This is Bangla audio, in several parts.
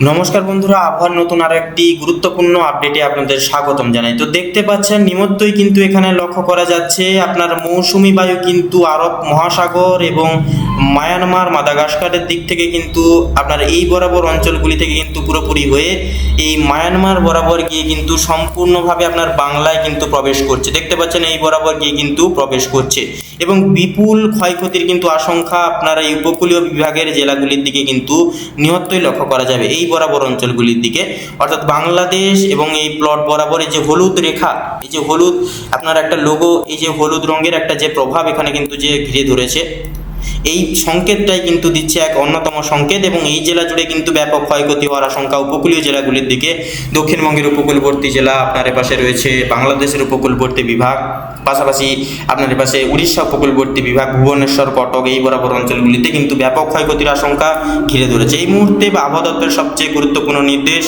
নমস্কার বন্ধুরা, আবহাওয়ার নতুন আরো একটি গুরুত্বপূর্ণ আপডেটে আপনাদের স্বাগতম জানাই। তো দেখতে পাচ্ছেন নিমত্তই কিন্তু এখানে লক্ষ্য করা যাচ্ছে আপনার মৌসুমী বায়ু কিন্তু আরব মহাসাগর এবং মায়ানমার মাদাগাস্কারের দিক থেকে কিন্তু আপনার এই বরাবর অঞ্চলগুলি থেকে কিন্তু পুরোপুরি হয়ে এই মায়ানমার বরাবর গিয়ে কিন্তু সম্পূর্ণভাবে আপনার বাংলায় কিন্তু প্রবেশ করছে। দেখতে পাচ্ছেন এই বরাবর গিয়ে কিন্তু প্রবেশ করছে এবং বিপুল ক্ষয়ক্ষতির কিন্তু আশঙ্কা আপনার এই উপকূলীয় বিভাগের জেলাগুলির দিকে কিন্তু নিহতই লক্ষ্য করা যাবে এই বরাবর অঞ্চলগুলির দিকে, অর্থাৎ বাংলাদেশ এবং এই প্লট বরাবর এই যে হলুদ রেখা, এই যে হলুদ আপনার একটা লোগো, এই যে হলুদ রঙের একটা যে প্রভাব এখানে কিন্তু যে ঘিরে ধরেছে, এই সংকেতটাই কিন্তু দিচ্ছে এক অন্যতম সংকেত। এবং এই জেলা জুড়ে কিন্তু ব্যাপক ক্ষয়ক্ষতি হওয়ার আশঙ্কা উপকূলীয় জেলাগুলির দিকে। দক্ষিণবঙ্গের উপকূলবর্তী জেলা আপনার এপাশে রয়েছে, বাংলাদেশের উপকূলবর্তী বিভাগ, পাশাপাশি আপনার এপাশে উড়িষ্যা উপকূলবর্তী বিভাগ, ভুবনেশ্বর, কটক এই বরাবর অঞ্চলগুলিতে কিন্তু ব্যাপক ক্ষয়ক্ষতির আশঙ্কা ঘিরে ধরেছে। এই মুহূর্তে আবহাওয়া দপ্তরের সবচেয়ে গুরুত্বপূর্ণ নির্দেশ,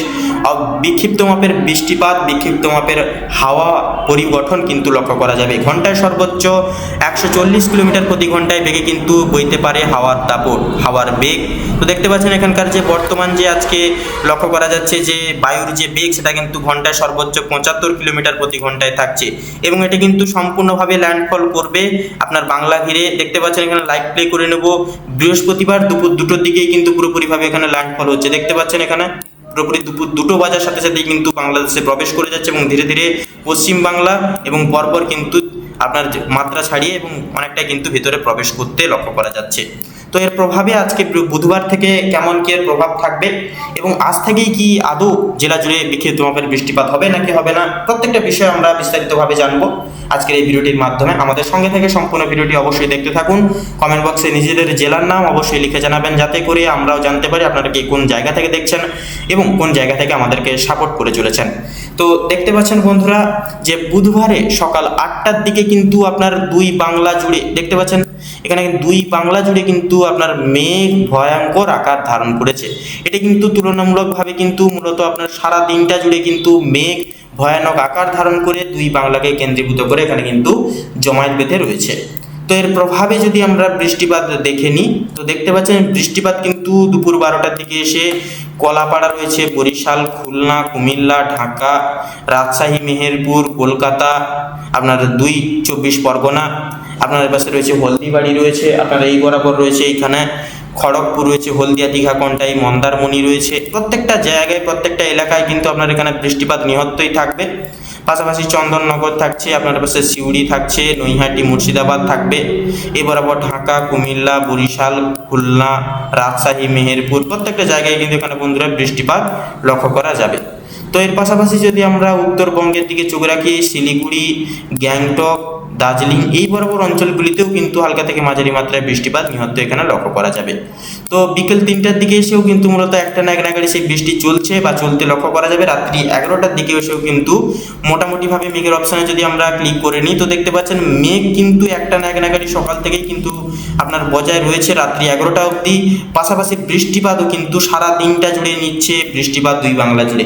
বিক্ষিপ্ত মাপের বৃষ্টিপাত, বিক্ষিপ্ত মাপের হাওয়া পরিগঠন কিন্তু লক্ষ্য করা যাবে। ঘন্টায় সর্বোচ্চ 140 কিলোমিটার প্রতি ঘন্টায় বেগে কিন্তু বইতে পারে হাওয়ার দাপট, হাওয়ার বেগ। তো দেখতে পাচ্ছেন এখানকার যে বর্তমান যে আজকে লক্ষ্য করা যাচ্ছে যে বায়ুর যে বেগ, সেটা কিন্তু ঘন্টায় সর্বোচ্চ 75 কিলোমিটার প্রতি ঘন্টায় থাকছে এবং এটা কিন্তু সম্পূর্ণভাবে ল্যান্ডফল করবে আপনার বাংলা ঘিরে। দেখতে পাচ্ছেন এখানে লাইভ প্লে করে নেব, বৃহস্পতিবার দুপুর 2টোর দিকেই কিন্তু পুরোপুরিভাবে এখানে ল্যান্ডফল হচ্ছে। দেখতে পাচ্ছেন এখানে পুরোপুরি দুপুর 2টো বাজার সাথে সাথেই কিন্তু বাংলাদেশে প্রবেশ করে যাচ্ছে এবং ধীরে ধীরে পশ্চিম বাংলা এবং পরপর কিন্তু আপনার মাত্রা ছাড়িয়ে এবং অনেকটা কিন্তু ভিতরে প্রবেশ করতে লক্ষ্য করা যাচ্ছে। তো এর প্রভাবে আজকে বুধবার থেকে কেমন কি এর প্রভাব থাকবে এবং আজ থেকেই কি আদৌ জেলা জুড়ে বিক্ষিপ্ত মাপের বৃষ্টিপাত হবে নাকি হবে না, প্রত্যেকটা বিষয় আমরা বিস্তারিতভাবে জানবো আজকের এই ভিডিওটির মাধ্যমে। আমাদের সঙ্গে থেকে সম্পূর্ণ ভিডিওটি অবশ্যই দেখতে থাকুন। কমেন্ট বক্সে নিজেদের জেলার নাম অবশ্যই লিখে জানাবেন, যাতে করে আমরাও জানতে পারি আপনারা কি কোন জায়গা থেকে দেখছেন এবং কোন জায়গা থেকে আমাদেরকে সাপোর্ট করে চলেছেন। তো দেখতে পাচ্ছেন বন্ধুরা যে বুধবারে সকাল 8টার দিকে কিন্তু আপনার দুই বাংলা জুড়ে দেখতে পাচ্ছেন এখানে দুই বাংলা জুড়ে কিন্তু আপনার মেঘ ভয়ঙ্কর আকার ধারণ করেছে। এটা কিন্তু তুলনামূলকভাবে কিন্তু মূলত আপনার সারা দিনটা জুড়ে কিন্তু মেঘ ভয়ানক আকার ধারণ করে দুই বাংলাকে কেন্দ্রীভূত করে এখানে কিন্তু জমায়েত বেঁধে রয়েছে। তো এর প্রভাবে যদি আমরা বৃষ্টিপাত দেখে নিই, তো দেখতে পাচ্ছেন বৃষ্টিপাত কিন্তু দুপুর 12টার দিকে এসে কলাপাড়া রয়েছে, বরিশাল, খুলনা, কুমিল্লা, ঢাকা, রাজশাহী, মেহেরপুর, কলকাতা, আপনার 24 পরগনা, আপনার পাশে রয়েছে হলদিবাড়ি রয়েছে, আপনার এই বরাবর রয়েছে এইখানে খড়গপুর রয়েছে, হলদিয়া, দীঘা, কন্টাই, মন্দারমণি রয়েছে। প্রত্যেকটা জায়গায় প্রত্যেকটা এলাকায় কিন্তু আপনার এখানে বৃষ্টিপাত নিহতই থাকবে। পাশাপাশি চন্দননগর থাকছে, আপনার পাশে সিউড়ি থাকছে, নৈহাটি, মুর্শিদাবাদ থাকবে। এই বরাবর ঢাকা, কুমিল্লা, বরিশাল, খুলনা, রাজশাহী, মেহেরপুর প্রত্যেকটা জায়গায় কিন্তু এখানে বন্ধুরা বৃষ্টিপাত লক্ষ্য করা যাবে। তো এর পাশাপাশি যদি আমরা উত্তরবঙ্গের দিকে চোখ রাখি, শিলিগুড়ি, গ্যাংটক, দার্জিলিং এই বরাবর অঞ্চলগুলিতেও কিন্তু হালকা থেকে মাঝারি মাত্রায় বৃষ্টিপাত নিহত এখানে লক্ষ্য করা যাবে। তো বিকেল 3টার দিকে এসেও কিন্তু মূলত একটা না নাগাড়ি সেই বৃষ্টি চলছে বা চলতে লক্ষ্য করা যাবে। রাত্রি 11টার দিকে এসেও কিন্তু মোটামুটিভাবে মেঘের অপশানে যদি আমরা ক্লিক করে নিই, তো দেখতে পাচ্ছেন মেঘ কিন্তু একটা না নাগাড়ি সকাল থেকেই কিন্তু আপনার বজায় রয়েছে রাত্রি 11টা অবধি। পাশাপাশি বৃষ্টিপাতও কিন্তু সারা দিনটা জুড়ে নিচ্ছে বৃষ্টিপাত দুই বাংলা জুড়ে।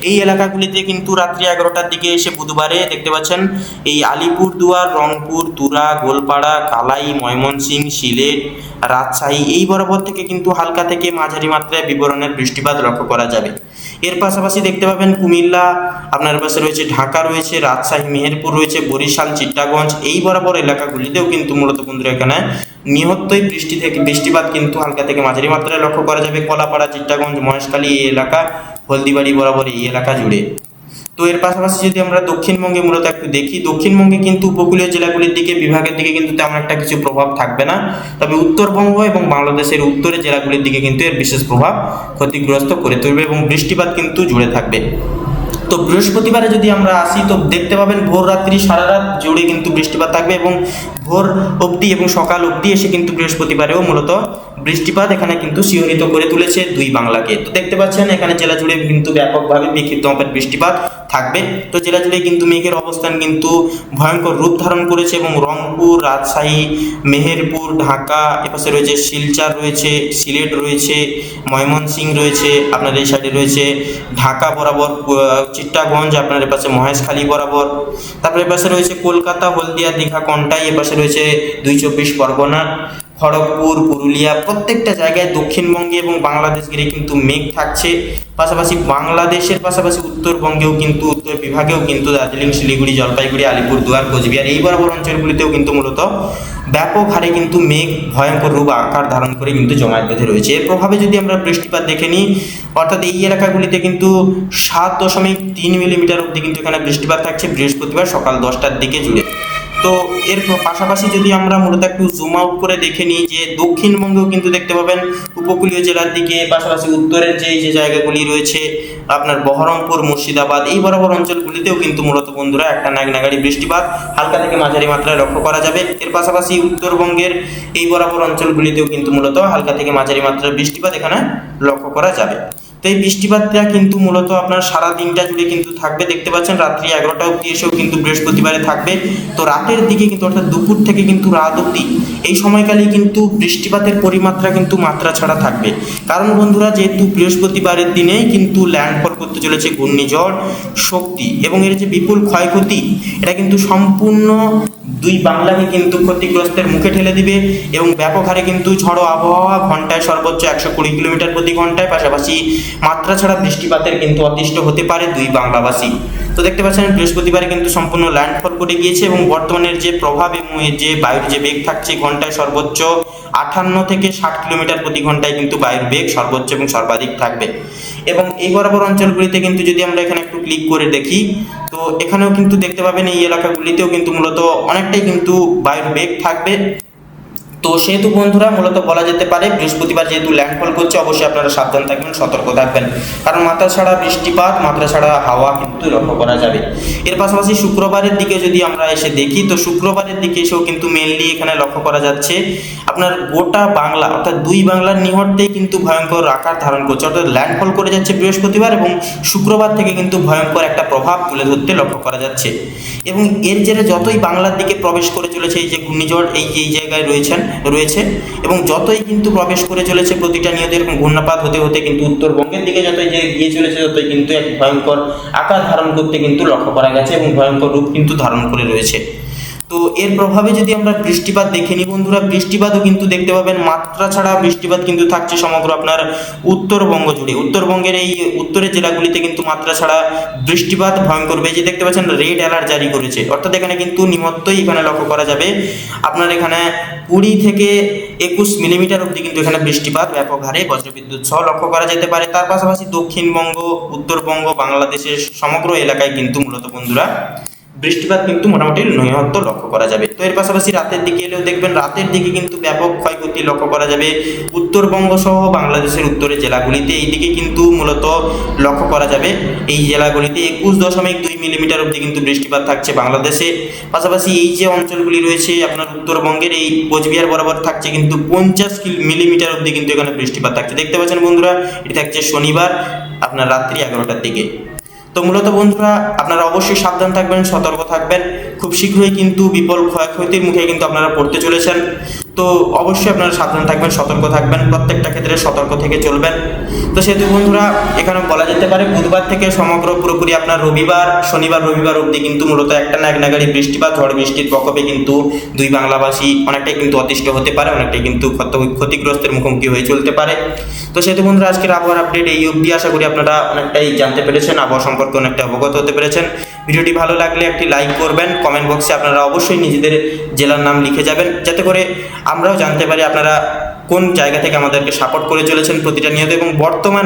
এই এলাকাগুলিতে কিন্তু রাত্রি 11টার দিকে এসে বুধবারে দেখতে পাচ্ছেন এই আলিপুরদুয়ার, রংপুর, তুরা, গোলপাড়া, কালাই, ময়মনসিংহ, সিলেট, রাজশাহী এই বরাবর থেকে কিন্তু হালকা থেকে মাঝারি মাত্রায় বিবরণের বৃষ্টিপাত লক্ষ্য করা যাবে। এর পাশাপাশি দেখতে পাবেন কুমিল্লা, আপনার পাশে রয়েছে ঢাকা রয়েছে, রাজশাহী, মেহেরপুর রয়েছে, বরিশাল, চিটাগঞ্জ এই বরাবর এলাকাগুলিতেও কিন্তু মূলত বন্ধুরা এখানে নিহতই বৃষ্টিপাত কিন্তু হালকা থেকে মাঝারি মাত্রায় লক্ষ্য করা যাবে। কলাপাড়া, চিটাগঞ্জ, মহেশখালী এই এলাকা, হলদিবাড়ি বরাবর এই এলাকা জুড়ে। তো এর পাশাপাশি যদি আমরা দক্ষিণবঙ্গে মূলত একটু দেখি, দক্ষিণবঙ্গে কিন্তু উপকূলীয় জেলাগুলির দিকে বিভাগের দিকে কিন্তু তেমন একটা কিছু প্রভাব থাকবে না, তবে উত্তরবঙ্গ এবং বাংলাদেশের উত্তরের জেলাগুলির দিকে কিন্তু এর বিশেষ প্রভাব ক্ষতিগ্রস্ত করে তুলবে এবং বৃষ্টিপাত কিন্তু জুড়ে থাকবে। তো বৃহস্পতিবারে যদি আমরা আসি, তো দেখতে পাবেন ভোর রাত্রি সারা রাত জুড়ে কিন্তু বৃষ্টিপাত থাকবে এবং ভোর অবধি এবং সকাল অবধি এসে কিন্তু বৃহস্পতিবারেও মূলত বৃষ্টিপাত এখানে কিন্তু শিহরিত করে তুলেছে দুই বাংলাকে। তো দেখতে পাচ্ছেন এখানে জেলা জুড়ে কিন্তু ব্যাপকভাবে বিক্ষিপ্ত মাপের বৃষ্টিপাত থাকবে। তো জেলা জুড়ে কিন্তু মেঘের অবস্থান কিন্তু ভয়ঙ্কর রূপ ধারণ করেছে এবং রংপুর, রাজশাহী, মেহেরপুর, ঢাকা, এপাশে রয়েছে শিলচর রয়েছে, সিলেট রয়েছে, ময়মনসিংহ রয়েছে, আপনার এই সাইডে রয়েছে ঢাকা বরাবর চিট্টাগঞ্জ, আপনার এপাশে মহেশখালী বরাবর, তারপরে এপাশে রয়েছে কলকাতা, হলদিয়া, দীঘা, কন্টাই, এপাশে রয়েছে 24 পরগনা, খড়গপুর, পুরুলিয়া প্রত্যেকটা জায়গায় দক্ষিণবঙ্গে এবং বাংলাদেশ ঘিরে কিন্তু মেঘ থাকছে। পাশাপাশি বাংলাদেশের পাশাপাশি উত্তরবঙ্গেও কিন্তু উত্তর বিভাগেও কিন্তু দার্জিলিং, শিলিগুড়ি, জলপাইগুড়ি, আলিপুরদুয়ার, কোচবিহার এই বরাবর অঞ্চলগুলিতেও কিন্তু মূলত ব্যাপক হারে কিন্তু মেঘ ভয়ঙ্কর রূপ আকার ধারণ করে কিন্তু জমায়েত বেঁধে রয়েছে। এর প্রভাবে যদি আমরা বৃষ্টিপাত দেখে নিই, অর্থাৎ এই এলাকাগুলিতে কিন্তু 7.3 মিলিমিটার অবধি কিন্তু এখানে বৃষ্টিপাত থাকছে বৃহস্পতিবার সকাল 10টার দিকে জুড়ে। তো এর পাশাপাশি যদি আমরা মূলত একটু জুম আউট করে দেখে নিই, যে দক্ষিণবঙ্গেও কিন্তু দেখতে পাবেন উপকূলীয় জেলার দিকে, পাশাপাশি উত্তরের যে জায়গাগুলি রয়েছে আপনার বহরমপুর, মুর্শিদাবাদ এই বরাবর অঞ্চলগুলিতেও কিন্তু মূলত বন্ধুরা একটা নাগাড়ি বৃষ্টিপাত হালকা থেকে মাঝারি মাত্রায় লক্ষ্য করা যাবে। এর পাশাপাশি উত্তরবঙ্গের এই বরাবর অঞ্চলগুলিতেও কিন্তু মূলত হালকা থেকে মাঝারি মাত্রার বৃষ্টিপাত এখানে লক্ষ্য করা যাবে। তো এই বৃষ্টিপাতটা কিন্তু মূলত আপনার সারা দিনটা জুড়ে কিন্তু থাকবে। দেখতে পাচ্ছেন রাত্রি 11টা অবধি এসেও কিন্তু বৃহস্পতিবারে থাকবে। তো রাতের দিকে কিন্তু অর্থাৎ দুপুর থেকে কিন্তু রাত অবধি এই সময়কালে কিন্তু বৃষ্টিপাতের পরিমাত্রা কিন্তু মাত্রা ছাড়া থাকবে। কারণ বন্ধুরা, যেহেতু বৃহস্পতিবারের দিনেই কিন্তু ল্যান্ডফল করতে চলেছে ঘূর্ণিঝড় শক্তি, এবং এর যে বিপুল ক্ষয়ক্ষতি এটা কিন্তু সম্পূর্ণ দুই বাংলাকে কিন্তু ক্ষতিগ্রস্তের মুখে ঠেলে দিবে, এবং ব্যাপক হারে কিন্তু ঝড়ো আবহাওয়া, ঘন্টায় সর্বোচ্চ 120 কিলোমিটার প্রতি ঘন্টায়, পাশাপাশি মাত্রা ছাড়া বৃষ্টিপাতের কিন্তু অতিষ্ঠ হতে পারে দুই বাংলাবাসী। তো দেখতে পাচ্ছেন বৃহস্পতিবারে কিন্তু সম্পূর্ণ ল্যান্ডফল করে গিয়েছে, এবং বর্তমানের যে প্রভাব এবং এর যে বায়ুর যে বেগ থাকছে ঘন্টায় সর্বোচ্চ 58 থেকে 60 কিলোমিটার প্রতি ঘন্টায় কিন্তু বায়ুর বেগ সর্বোচ্চ এবং সর্বাধিক থাকবে। এবং এই বরাবর অঞ্চলগুলিতে কিন্তু যদি আমরা এখানে একটু ক্লিক করে দেখি, তো এখানেও কিন্তু দেখতে পাবেন এই এলাকাগুলিতেও কিন্তু মূলত অনেকটাই কিন্তু বায়ুর বেগ থাকবে। তো সেহেতু বন্ধুরা মূলত বলা যেতে পারে বৃহস্পতিবার যেহেতু ল্যান্ডফল করছে, অবশ্যই আপনারা সাবধান থাকবেন, সতর্ক থাকবেন, কারণ মাত্রা ছাড়া বৃষ্টিপাত, মাত্রা ছাড়া হাওয়া কিন্তু লক্ষ্য করা যাবে। এর পাশাপাশি শুক্রবারের দিকে যদি আমরা এসে দেখি, তো শুক্রবারের দিকে এসেও কিন্তু মেনলি এখানে লক্ষ্য করা যাচ্ছে আপনার গোটা বাংলা অর্থাৎ দুই বাংলার নিহতেই কিন্তু ভয়ঙ্কর আকার ধারণ করছে, অর্থাৎ ল্যান্ডফল করে যাচ্ছে বৃহস্পতিবার, এবং শুক্রবার থেকে কিন্তু ভয়ঙ্কর একটা প্রভাব তুলে ধরতে লক্ষ্য করা যাচ্ছে। এবং এর জেরে যতই বাংলার দিকে প্রবেশ করে চলেছে এই যে ঘূর্ণিঝড় এই জায়গায় রয়েছে, এবং যতই কিন্তু প্রবেশ করে চলেছে প্রতিটা নিয়ত এরকম ঘূর্ণাপাত হতে হতে কিন্তু উত্তরবঙ্গের দিকে যতই যে গিয়ে চলেছে, ততই কিন্তু এক ভয়ঙ্কর আকার ধারণ করতে কিন্তু লক্ষ্য করা গেছে, এবং ভয়ঙ্কর রূপ কিন্তু ধারণ করে রয়েছে। তো এর প্রভাবে যদি আমরা বৃষ্টিপাত দেখে নিই বন্ধুরা, বৃষ্টিপাতও কিন্তু দেখতে পাবেন মাত্রা ছাড়া বৃষ্টিপাত কিন্তু থাকছে সমগ্র আপনার উত্তরবঙ্গ জুড়ে। উত্তরবঙ্গের এই উত্তরের জেলাগুলিতে কিন্তু মাত্রা ছাড়া বৃষ্টিপাত ভয়ঙ্কর বেজে দেখতে পাচ্ছেন রেড অ্যালার্ট জারি করেছে, অর্থাৎ এখানে কিন্তু নিমত্তই এখানে লক্ষ্য করা যাবে আপনার এখানে 20 থেকে 21 মিলিমিটার অবধি কিন্তু এখানে বৃষ্টিপাত ব্যাপক হারে বজ্রবিদ্যুৎ সহ লক্ষ্য করা যেতে পারে। তার পাশাপাশি দক্ষিণবঙ্গ, উত্তরবঙ্গ, বাংলাদেশের সমগ্র এলাকায় কিন্তু মূলত বন্ধুরা বৃষ্টিপাত কিন্তু মোটামুটি নৈহাত্য লক্ষ্য করা যাবে। তো এর পাশাপাশি রাতের দিকে এলেও দেখবেন রাতের দিকে কিন্তু ব্যাপক ক্ষয়ক্ষতি লক্ষ্য করা যাবে উত্তরবঙ্গ সহ বাংলাদেশের উত্তরের জেলাগুলিতে। এই দিকে কিন্তু মূলত লক্ষ্য করা যাবে এই জেলাগুলিতে 21.2 মিলিমিটার অবধি কিন্তু বৃষ্টিপাত থাকছে বাংলাদেশে। পাশাপাশি এই যে অঞ্চলগুলি রয়েছে আপনার উত্তরবঙ্গের এই কোচবিহার বরাবর থাকছে কিন্তু 50 মিলিমিটার অবধি কিন্তু এখানে বৃষ্টিপাত থাকছে। দেখতে পাচ্ছেন বন্ধুরা, এটি থাকছে শনিবার আপনার রাত্রি 11টার দিকে। তো মূলত বন্ধুরা আপনারা অবশ্যই সাবধান থাকবেন, সতর্ক থাকবেন, খুব শীঘ্রই কিন্তু বিপুল ক্ষয়ক্ষতির মুখে কিন্তু আপনারা পড়তে চলেছেন। তো অবশ্যই আপনারা সাবধান থাকবেন, সতর্ক থাকবেন, প্রত্যেকটা ক্ষেত্রে সতর্ক থেকে চলবেন। তো সেহেতু বন্ধুরা এখানে বলা যেতে পারে বুধবার থেকে সমগ্র পুরোপুরি আপনার শনিবার রবিবার অবধি কিন্তু মূলত একটা নাগাড়ি বৃষ্টিপাত, ঝড় বৃষ্টির প্রকোপে কিন্তু দুই বাংলাভাষী অনেকটাই কিন্তু অতিষ্ঠ হতে পারে, অনেকটাই কিন্তু ক্ষতিগ্রস্তের মুখোমুখি হয়ে চলতে পারে। তো সেহেতু বন্ধুরা আজকের আবহাওয়ার আপডেট এই অবধি। আশা করি আপনারা অনেকটাই জানতে পেরেছেন, আবহাওয়া সম্পর্কে অনেকটা অবগত হতে পেরেছেন। ভিডিওটি ভালো লাগলে একটি লাইক করবেন, কমেন্ট বক্সে আপনারা অবশ্যই নিজেদের জেলার নাম লিখে যাবেন, যাতে করে আমরাও জানতে পারি আপনারা কোন জায়গা থেকে আমাদেরকে সাপোর্ট করে চলেছেন প্রতিটা নিয়ত, এবং বর্তমান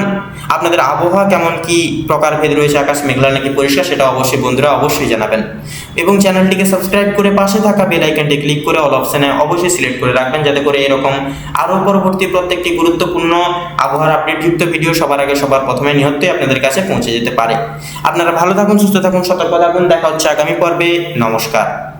আপনাদের আবহাওয়া কেমন কি প্রকারভেদ রয়েছে, আকাশ মেঘলা নাকি পরিষ্কার, সেটা অবশ্যই বন্ধুরা অবশ্যই জানাবেন। এবং চ্যানেলটিকে সাবস্ক্রাইব করে পাশে থাকা বেল আইকনটি ক্লিক করে অল অপশনে অবশ্যই সিলেক্ট করে রাখবেন, যাতে করে এরকম আরও পরবর্তী প্রত্যেকটি গুরুত্বপূর্ণ আবহাওয়ার আপডেটযুক্ত ভিডিও সবার আগে সবার প্রথমে নিহতই আপনাদের কাছে পৌঁছে যেতে পারে। আপনারা ভালো থাকুন, সুস্থ থাকুন, সতর্ক থাকুন। দেখা হচ্ছে আগামী পর্বে। নমস্কার।